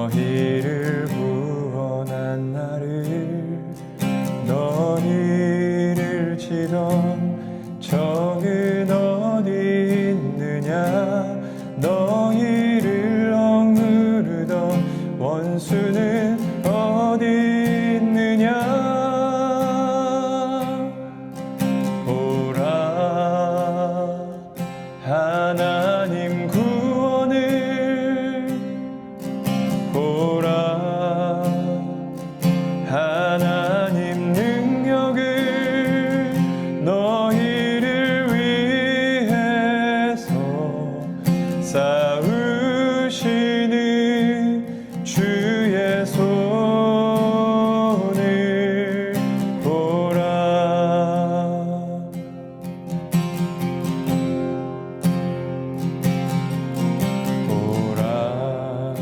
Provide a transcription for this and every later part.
너희를 구원한 나를 너희를 치던 적은 어디 있느냐 너희를 억누르던 원수는 어디 있느냐 보라 하나님 구원을 보라 하나님 능력을 너희를 위해서 쌓으시는 주의 손을 보라. 보라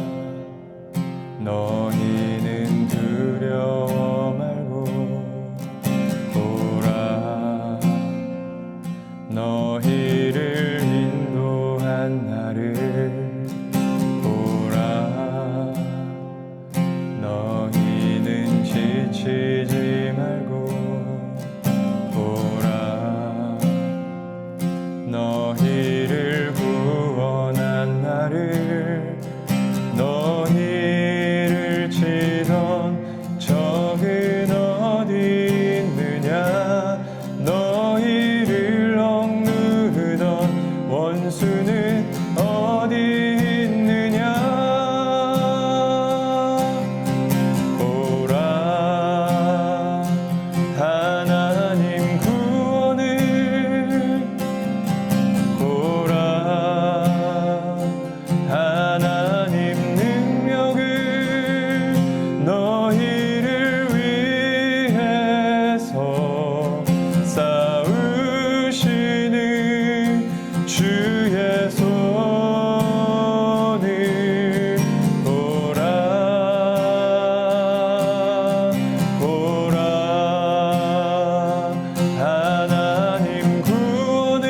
너희는 두려워 말고 보라 너희를 인도한 나를 보라 너희는 지치지 말고 보라 너희를 구원한 나를 너희를 치던 적은 어디 있느냐 너희를 억누르던 원수는 어디 있느냐 보라 하나님 구원을 보라 하나님 능력을 너희를 위해서 쌓으시는 주의 손을 보라 보라 하나님 구원을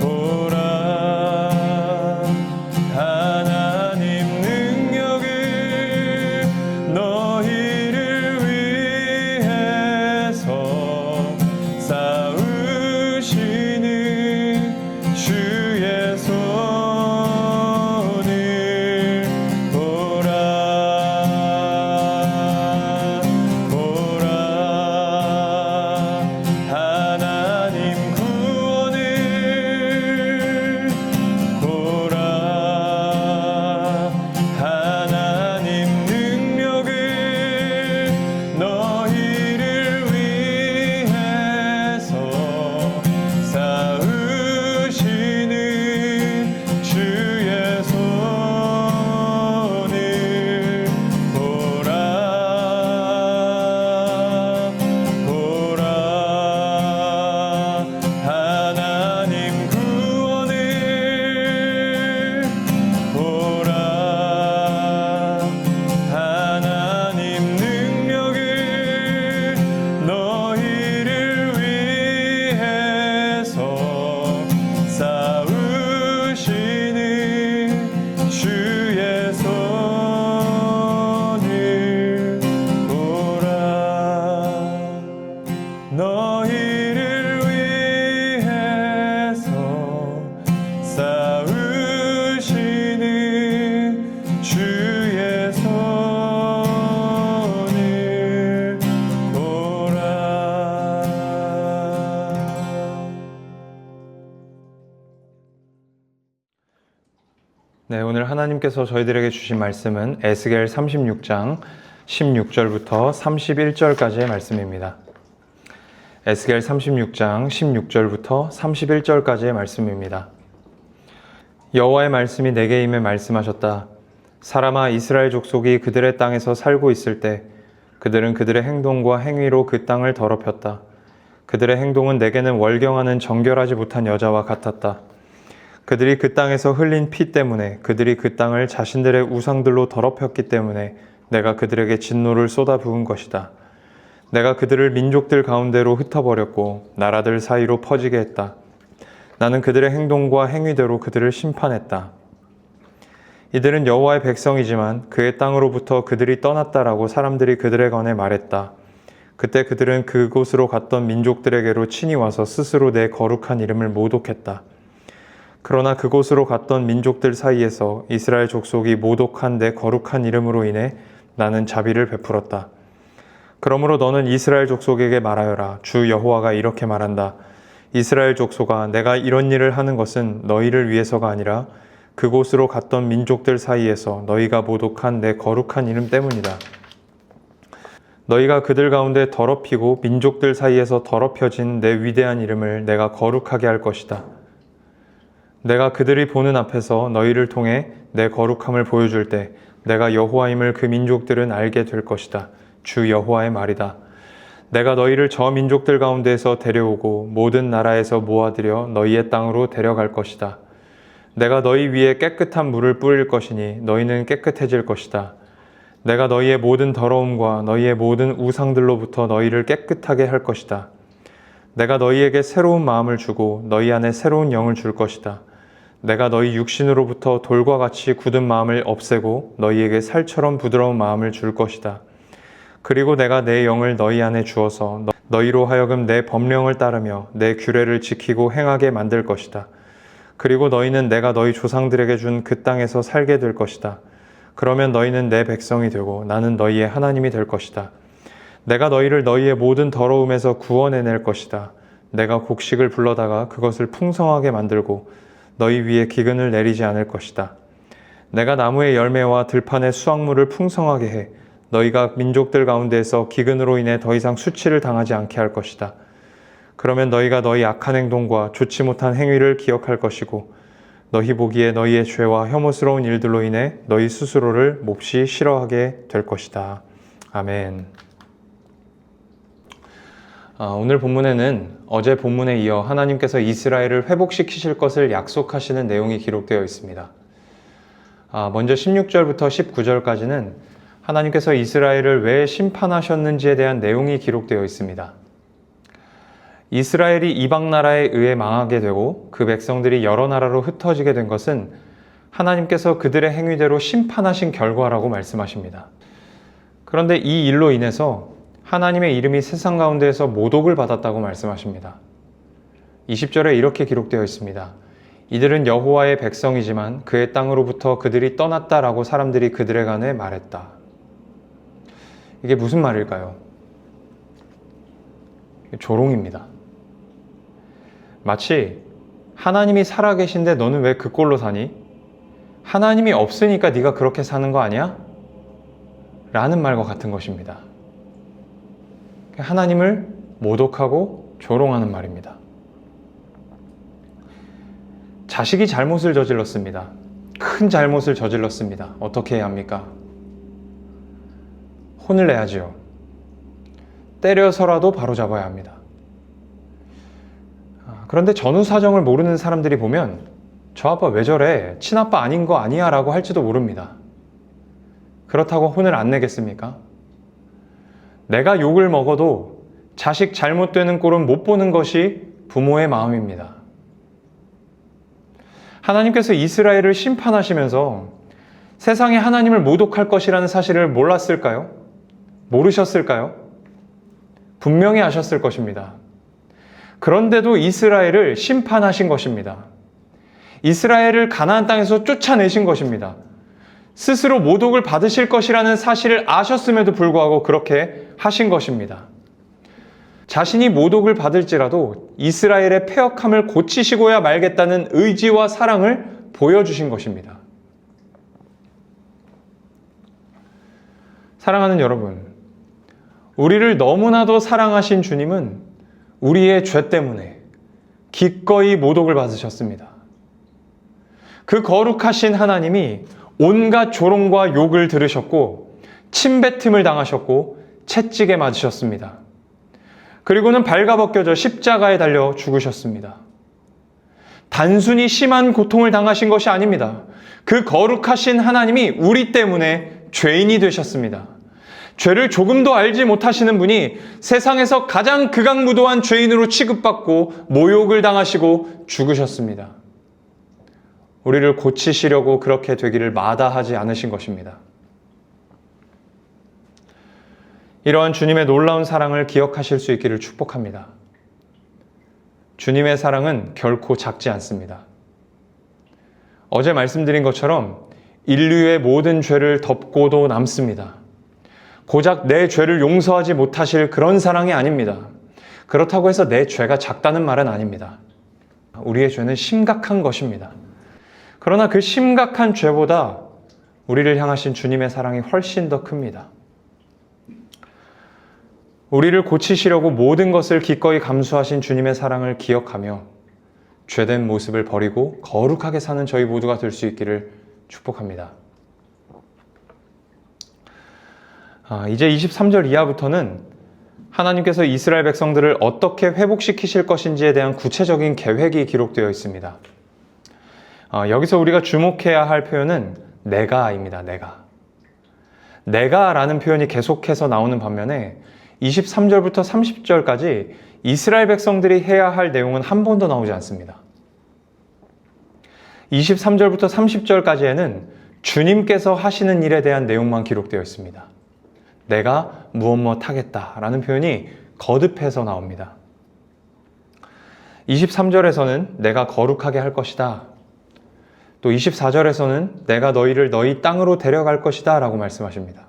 보라 하나님 능력을 너희를 위해서 쌓으시는 주의 손을 보라 보라 하나님 구원을 보라 하나님 능력을 너희를 위해서 쌓으시는 주의 손을 보라 보라 하나님 구원을 보라 하나님 능력을 너희를 위해서 쌓으시는 주의 손을 보라 너희를 위해서 쌓으시는 주의 손을 보라. 네, 오늘 하나님께서 저희들에게 주신 말씀은 에스겔 36장 16절부터 31절까지의 말씀입니다. 에스겔 36장 16절부터 31절까지의 말씀입니다. 여호와의 말씀이 내게 임해 말씀하셨다. 사람아, 이스라엘 족속이 그들의 땅에서 살고 있을 때 그들은 그들의 행동과 행위로 그 땅을 더럽혔다. 그들의 행동은 내게는 월경하는 정결하지 못한 여자와 같았다. 그들이 그 땅에서 흘린 피 때문에 그들이 그 땅을 자신들의 우상들로 더럽혔기 때문에 내가 그들에게 진노를 쏟아 부은 것이다. 내가 그들을 민족들 가운데로 흩어버렸고 나라들 사이로 퍼지게 했다. 나는 그들의 행동과 행위대로 그들을 심판했다. 이들은 여호와의 백성이지만 그의 땅으로부터 그들이 떠났다라고 사람들이 그들에 관해 말했다. 그때 그들은 그곳으로 갔던 민족들에게로 친히 와서 스스로 내 거룩한 이름을 모독했다. 그러나 그곳으로 갔던 민족들 사이에서 이스라엘 족속이 모독한 내 거룩한 이름으로 인해 나는 자비를 베풀었다. 그러므로 너는 이스라엘 족속에게 말하여라. 주 여호와가 이렇게 말한다. 이스라엘 족속아, 내가 이런 일을 하는 것은 너희를 위해서가 아니라 그곳으로 갔던 민족들 사이에서 너희가 모독한 내 거룩한 이름 때문이다. 너희가 그들 가운데 더럽히고 민족들 사이에서 더럽혀진 내 위대한 이름을 내가 거룩하게 할 것이다. 내가 그들이 보는 앞에서 너희를 통해 내 거룩함을 보여줄 때 내가 여호와임을 그 민족들은 알게 될 것이다. 주 여호와의 말이다. 내가 너희를 저 민족들 가운데에서 데려오고 모든 나라에서 모아들여 너희의 땅으로 데려갈 것이다. 내가 너희 위에 깨끗한 물을 뿌릴 것이니 너희는 깨끗해질 것이다. 내가 너희의 모든 더러움과 너희의 모든 우상들로부터 너희를 깨끗하게 할 것이다. 내가 너희에게 새로운 마음을 주고 너희 안에 새로운 영을 줄 것이다. 내가 너희 육신으로부터 돌과 같이 굳은 마음을 없애고 너희에게 살처럼 부드러운 마음을 줄 것이다. 그리고 내가 내 영을 너희 안에 주어서 너희로 하여금 내 법령을 따르며 내 규례를 지키고 행하게 만들 것이다. 그리고 너희는 내가 너희 조상들에게 준 그 땅에서 살게 될 것이다. 그러면 너희는 내 백성이 되고 나는 너희의 하나님이 될 것이다. 내가 너희를 너희의 모든 더러움에서 구원해낼 것이다. 내가 곡식을 불러다가 그것을 풍성하게 만들고 너희 위에 기근을 내리지 않을 것이다. 내가 나무의 열매와 들판의 수확물을 풍성하게 해 너희가 민족들 가운데에서 기근으로 인해 더 이상 수치를 당하지 않게 할 것이다. 그러면 너희가 너희 악한 행동과 좋지 못한 행위를 기억할 것이고 너희 보기에 너희의 죄와 혐오스러운 일들로 인해 너희 스스로를 몹시 싫어하게 될 것이다. 아멘. 오늘 본문에는 어제 본문에 이어 하나님께서 이스라엘을 회복시키실 것을 약속하시는 내용이 기록되어 있습니다. 먼저 16절부터 19절까지는 하나님께서 이스라엘을 왜 심판하셨는지에 대한 내용이 기록되어 있습니다. 이스라엘이 이방 나라에 의해 망하게 되고 그 백성들이 여러 나라로 흩어지게 된 것은 하나님께서 그들의 행위대로 심판하신 결과라고 말씀하십니다. 그런데 이 일로 인해서 하나님의 이름이 세상 가운데에서 모독을 받았다고 말씀하십니다. 20절에 이렇게 기록되어 있습니다. 이들은 여호와의 백성이지만 그의 땅으로부터 그들이 떠났다라고 사람들이 그들에 관해 말했다. 이게 무슨 말일까요? 조롱입니다. 마치 하나님이 살아계신데 너는 왜 그 꼴로 사니? 하나님이 없으니까 네가 그렇게 사는 거 아니야? 라는 말과 같은 것입니다. 하나님을 모독하고 조롱하는 말입니다. 자식이 잘못을 저질렀습니다. 큰 잘못을 저질렀습니다. 어떻게 해야 합니까? 혼을 내야지요. 때려서라도 바로잡아야 합니다. 그런데 전후 사정을 모르는 사람들이 보면 저 아빠 왜 저래? 친아빠 아닌 거 아니야? 라고 할지도 모릅니다. 그렇다고 혼을 안 내겠습니까? 내가 욕을 먹어도 자식 잘못되는 꼴은 못 보는 것이 부모의 마음입니다. 하나님께서 이스라엘을 심판하시면서 세상에 하나님을 모독할 것이라는 사실을 몰랐을까요? 모르셨을까요? 분명히 아셨을 것입니다. 그런데도 이스라엘을 심판하신 것입니다. 이스라엘을 가나안 땅에서 쫓아내신 것입니다. 스스로 모독을 받으실 것이라는 사실을 아셨음에도 불구하고 그렇게 하신 것입니다. 자신이 모독을 받을지라도 이스라엘의 패역함을 고치시고야 말겠다는 의지와 사랑을 보여주신 것입니다. 사랑하는 여러분, 우리를 너무나도 사랑하신 주님은 우리의 죄 때문에 기꺼이 모독을 받으셨습니다. 그 거룩하신 하나님이 온갖 조롱과 욕을 들으셨고 침뱉음을 당하셨고 채찍에 맞으셨습니다. 그리고는 발가벗겨져 십자가에 달려 죽으셨습니다. 단순히 심한 고통을 당하신 것이 아닙니다. 그 거룩하신 하나님이 우리 때문에 죄인이 되셨습니다. 죄를 조금도 알지 못하시는 분이 세상에서 가장 극악무도한 죄인으로 취급받고 모욕을 당하시고 죽으셨습니다. 우리를 고치시려고 그렇게 되기를 마다하지 않으신 것입니다. 이러한 주님의 놀라운 사랑을 기억하실 수 있기를 축복합니다. 주님의 사랑은 결코 작지 않습니다. 어제 말씀드린 것처럼 인류의 모든 죄를 덮고도 남습니다. 고작 내 죄를 용서하지 못하실 그런 사랑이 아닙니다. 그렇다고 해서 내 죄가 작다는 말은 아닙니다. 우리의 죄는 심각한 것입니다. 그러나 그 심각한 죄보다 우리를 향하신 주님의 사랑이 훨씬 더 큽니다. 우리를 고치시려고 모든 것을 기꺼이 감수하신 주님의 사랑을 기억하며 죄된 모습을 버리고 거룩하게 사는 저희 모두가 될 수 있기를 축복합니다. 이제 23절 이하부터는 하나님께서 이스라엘 백성들을 어떻게 회복시키실 것인지에 대한 구체적인 계획이 기록되어 있습니다. 여기서 우리가 주목해야 할 표현은 내가입니다. 내가라는 표현이 계속해서 나오는 반면에 23절부터 30절까지 이스라엘 백성들이 해야 할 내용은 한 번도 나오지 않습니다. 23절부터 30절까지에는 주님께서 하시는 일에 대한 내용만 기록되어 있습니다. 내가 무엇 하겠다라는 표현이 거듭해서 나옵니다. 23절에서는 내가 거룩하게 할 것이다. 또 24절에서는 내가 너희를 너희 땅으로 데려갈 것이다 라고 말씀하십니다.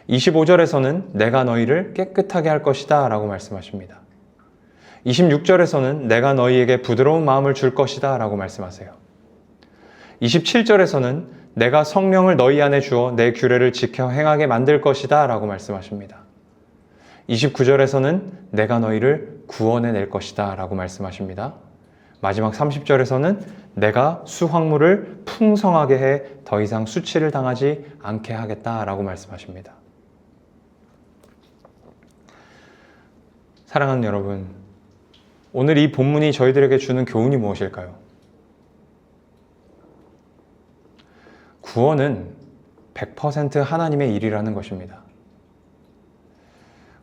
25절에서는 내가 너희를 깨끗하게 할 것이다 라고 말씀하십니다. 26절에서는 내가 너희에게 부드러운 마음을 줄 것이다 라고 말씀하세요. 27절에서는 내가 성령을 너희 안에 주어 내 규례를 지켜 행하게 만들 것이다 라고 말씀하십니다. 29절에서는 내가 너희를 구원해 낼 것이다 라고 말씀하십니다. 마지막 30절에서는 내가 수확물을 풍성하게 해 더 이상 수치를 당하지 않게 하겠다 라고 말씀하십니다. 사랑하는 여러분, 오늘 이 본문이 저희들에게 주는 교훈이 무엇일까요? 구원은 100% 하나님의 일이라는 것입니다.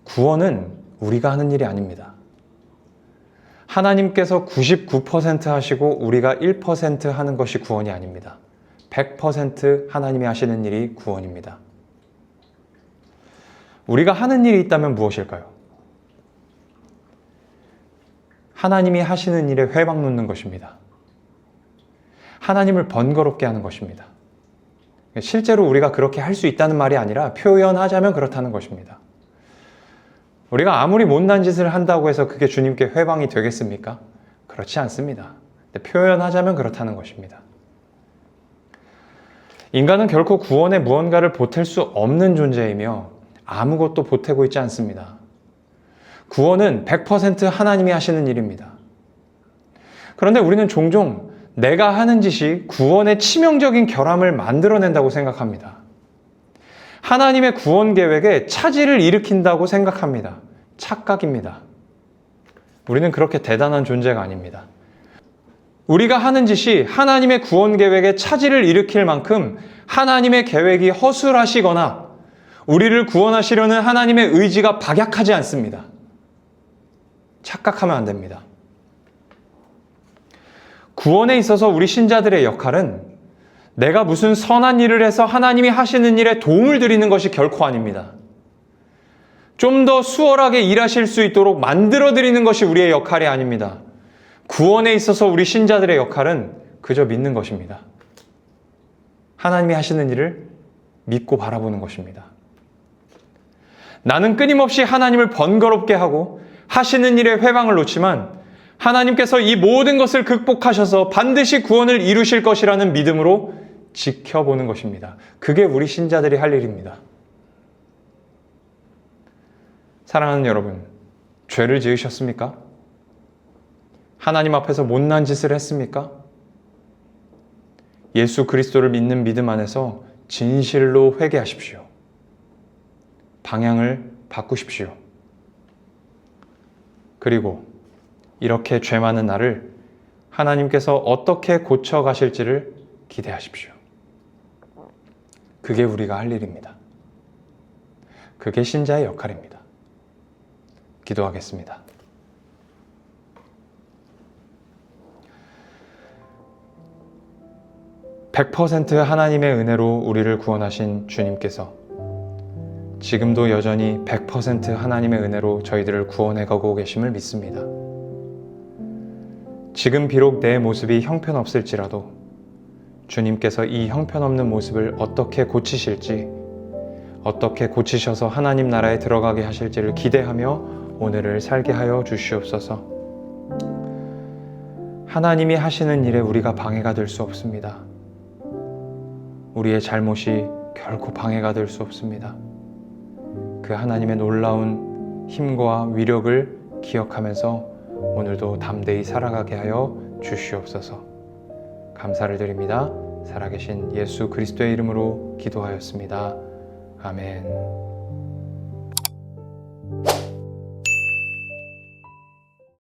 구원은 우리가 하는 일이 아닙니다. 하나님께서 99% 하시고 우리가 1% 하는 것이 구원이 아닙니다. 100% 하나님이 하시는 일이 구원입니다. 우리가 하는 일이 있다면 무엇일까요? 하나님이 하시는 일에 회방 놓는 것입니다. 하나님을 번거롭게 하는 것입니다. 실제로 우리가 그렇게 할 수 있다는 말이 아니라 표현하자면 그렇다는 것입니다. 우리가 아무리 못난 짓을 한다고 해서 그게 주님께 회방이 되겠습니까? 그렇지 않습니다. 표현하자면 그렇다는 것입니다. 인간은 결코 구원에 무언가를 보탤 수 없는 존재이며 아무것도 보태고 있지 않습니다. 구원은 100% 하나님이 하시는 일입니다. 그런데 우리는 종종 내가 하는 짓이 구원의 치명적인 결함을 만들어낸다고 생각합니다. 하나님의 구원 계획에 차질을 일으킨다고 생각합니다. 착각입니다. 우리는 그렇게 대단한 존재가 아닙니다. 우리가 하는 짓이 하나님의 구원 계획에 차질을 일으킬 만큼 하나님의 계획이 허술하시거나 우리를 구원하시려는 하나님의 의지가 박약하지 않습니다. 착각하면 안 됩니다. 구원에 있어서 우리 신자들의 역할은 내가 무슨 선한 일을 해서 하나님이 하시는 일에 도움을 드리는 것이 결코 아닙니다. 좀 더 수월하게 일하실 수 있도록 만들어드리는 것이 우리의 역할이 아닙니다. 구원에 있어서 우리 신자들의 역할은 그저 믿는 것입니다. 하나님이 하시는 일을 믿고 바라보는 것입니다. 나는 끊임없이 하나님을 번거롭게 하고 하시는 일에 회방을 놓지만 하나님께서 이 모든 것을 극복하셔서 반드시 구원을 이루실 것이라는 믿음으로 지켜보는 것입니다. 그게 우리 신자들이 할 일입니다. 사랑하는 여러분, 죄를 지으셨습니까? 하나님 앞에서 못난 짓을 했습니까? 예수 그리스도를 믿는 믿음 안에서 진실로 회개하십시오. 방향을 바꾸십시오. 그리고 이렇게 죄 많은 나를 하나님께서 어떻게 고쳐가실지를 기대하십시오. 그게 우리가 할 일입니다. 그게 신자의 역할입니다. 기도하겠습니다. 100% 하나님의 은혜로 우리를 구원하신 주님께서 지금도 여전히 100% 하나님의 은혜로 저희들을 구원해 가고 계심을 믿습니다. 지금 비록 내 모습이 형편없을지라도 주님께서 이 형편없는 모습을 어떻게 고치실지, 어떻게 고치셔서 하나님 나라에 들어가게 하실지를 기대하며 오늘을 살게 하여 주시옵소서. 하나님이 하시는 일에 우리가 방해가 될 수 없습니다. 우리의 잘못이 결코 방해가 될 수 없습니다. 그 하나님의 놀라운 힘과 위력을 기억하면서 오늘도 담대히 살아가게 하여 주시옵소서. 감사를 드립니다. 살아계신 예수 그리스도의 이름으로 기도하였습니다. 아멘.